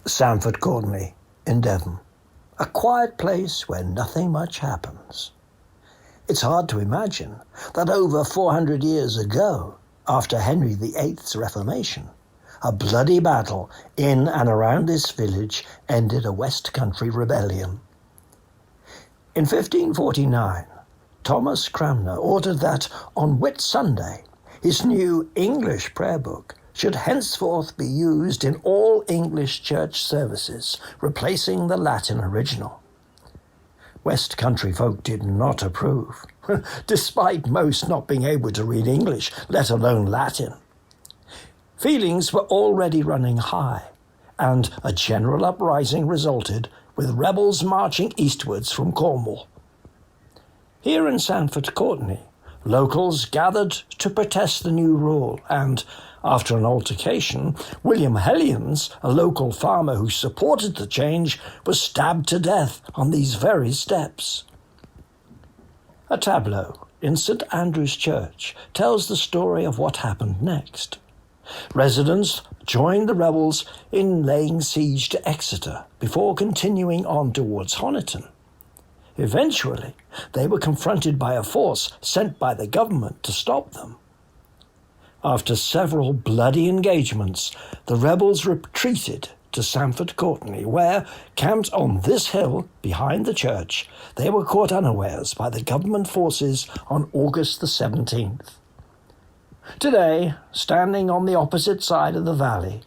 Sandford Courtenay in Devon, a quiet place where nothing much happens. It's hard to imagine that over 400 years ago, after Henry VIII's Reformation, a bloody battle in and around this village ended a West Country rebellion. In 1549, Thomas Cranmer ordered that on Whit Sunday, his new English prayer book should henceforth be used in all English church services, replacing the Latin original. West Country folk did not approve, despite most not being able to read English, let alone Latin. Feelings were already running high, and a general uprising resulted, with rebels marching eastwards from Cornwall. Here in Sandford Courtenay, locals gathered to protest the new rule, and after an altercation, William Hellions, a local farmer who supported the change, was stabbed to death on these very steps. A tableau in St Andrew's Church tells the story of what happened next. Residents joined the rebels in laying siege to Exeter before continuing on towards Honiton. Eventually, they were confronted by a force sent by the government to stop them. After several bloody engagements, the rebels retreated to Sandford Courtenay, where, camped on this hill behind the church, they were caught unawares by the government forces on August the 17th. Today, standing on the opposite side of the valley,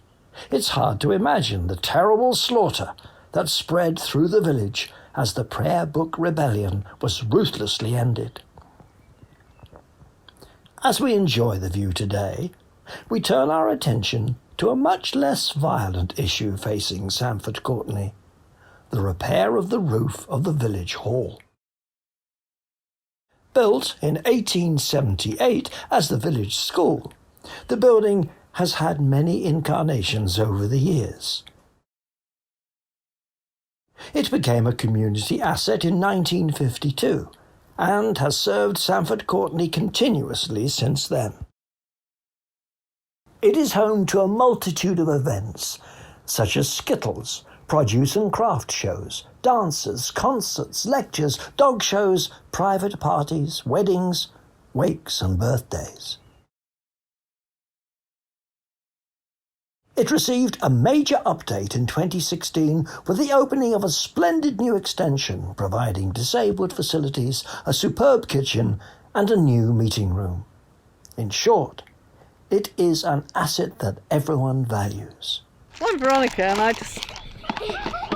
it's hard to imagine the terrible slaughter that spread through the village as the Prayer Book Rebellion was ruthlessly ended. As we enjoy the view today, we turn our attention to a much less violent issue facing Sandford Courtenay, the repair of the roof of the village hall. Built in 1878 as the village school, the building has had many incarnations over the years. It became a community asset in 1952 and has served Sandford Courtenay continuously since then. It is home to a multitude of events, such as skittles, produce and craft shows, dances, concerts, lectures, dog shows, private parties, weddings, wakes and birthdays. It received a major update in 2016 with the opening of a splendid new extension providing disabled facilities, a superb kitchen and a new meeting room. In short, it is an asset that everyone values. I'm Veronica and I just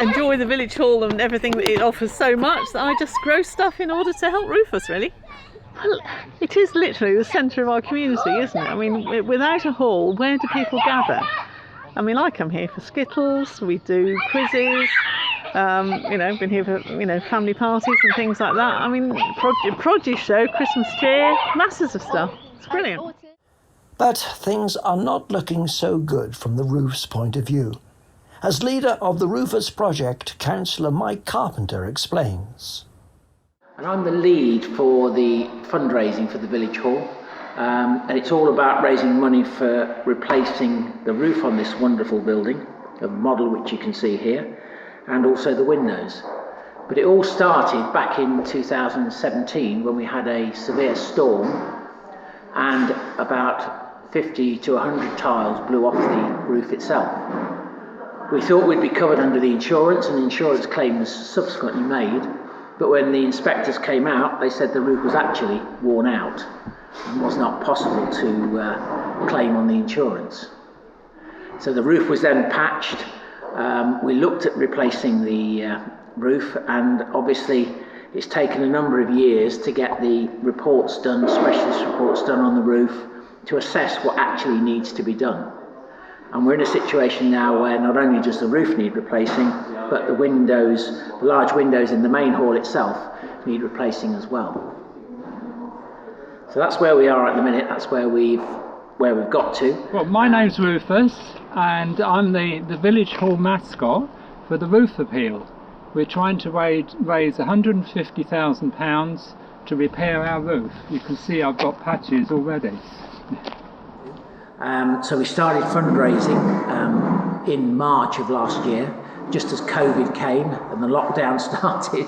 enjoy the village hall and everything that it offers so much that I just grow stuff in order to help Rufus, really. Well, it is literally the centre of our community, isn't it? I mean, without a hall, where do people gather? I mean, I come here for skittles, we do quizzes, been here for, family parties and things like that. I mean, produce show, Christmas cheer, masses of stuff. It's brilliant. But things are not looking so good from the roof's point of view. As leader of the Rufus Project, Councillor Mike Carpenter explains. And I'm the lead for the fundraising for the village hall. And it's all about raising money for replacing the roof on this wonderful building, a model which you can see here, and also the windows. But it all started back in 2017 when we had a severe storm and about 50 to 100 tiles blew off the roof itself. We thought we'd be covered under the insurance, and the insurance claim was subsequently made, but when the inspectors came out, they said the roof was actually worn out and was not possible to claim on the insurance. So the roof was then patched. We looked at replacing the roof, and obviously it's taken a number of years to get the reports done, specialist reports done on the roof, to assess what actually needs to be done. And we're in a situation now where not only does the roof need replacing, but the windows, the large windows in the main hall itself, need replacing as well. So that's where we are at the minute. That's where we've got to. Well, my name's Rufus, and I'm the village hall mascot for the roof appeal. We're trying to raise £150,000 to repair our roof. You can see I've got patches already. So we started fundraising in March of last year, just as COVID came and the lockdown started,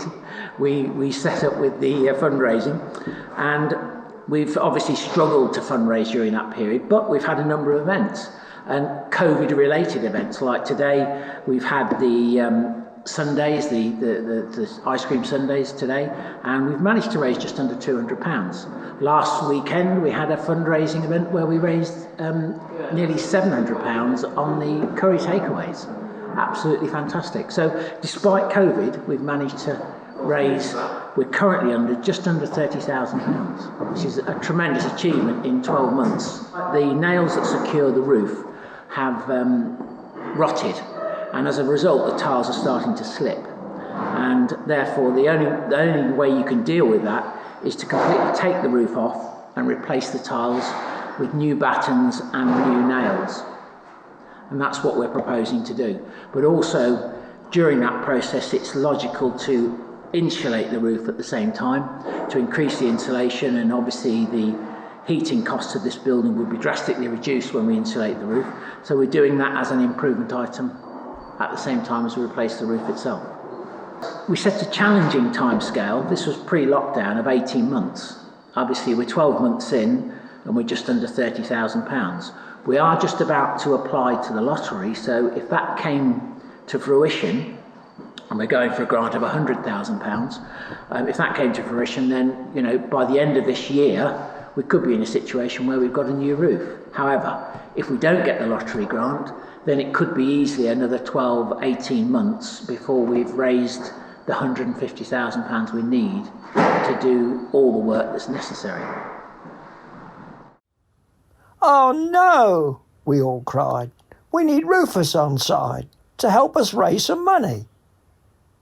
we set up with the fundraising, and we've obviously struggled to fundraise during that period, but we've had a number of events, and COVID-related events. Like today, we've had the Sundays, the ice cream Sundays today, and we've managed to raise just under £200. Last weekend, we had a fundraising event where we raised nearly £700 on the curry takeaways. Absolutely fantastic. So despite COVID, we've managed to raise, we're currently just under £30,000, which is a tremendous achievement in 12 months. The nails that secure the roof have rotted, and as a result the tiles are starting to slip, and therefore the only way you can deal with that is to completely take the roof off and replace the tiles with new battens and new nails. And that's what we're proposing to do. But also, during that process, it's logical to insulate the roof at the same time to increase the insulation, and obviously the heating costs of this building would be drastically reduced when we insulate the roof. So we're doing that as an improvement item at the same time as we replace the roof itself. We set a challenging timescale. This was pre-lockdown of 18 months. Obviously, we're 12 months in and we're just under £30,000. We are just about to apply to the lottery, so if that came to fruition, and we're going for a grant of £100,000, if that came to fruition, then, you know, by the end of this year, we could be in a situation where we've got a new roof. However, if we don't get the lottery grant, then it could be easily another 12, 18 months before we've raised the £150,000 we need to do all the work that's necessary. Oh no, we all cried. We need Rufus on side to help us raise some money.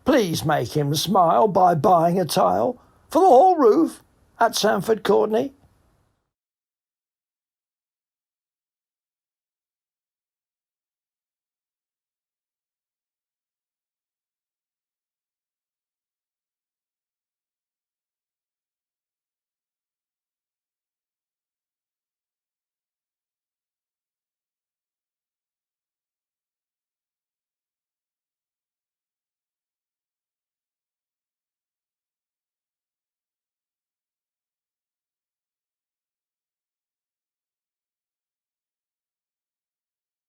Please make him smile by buying a tile for the whole roof at Sandford Courtenay.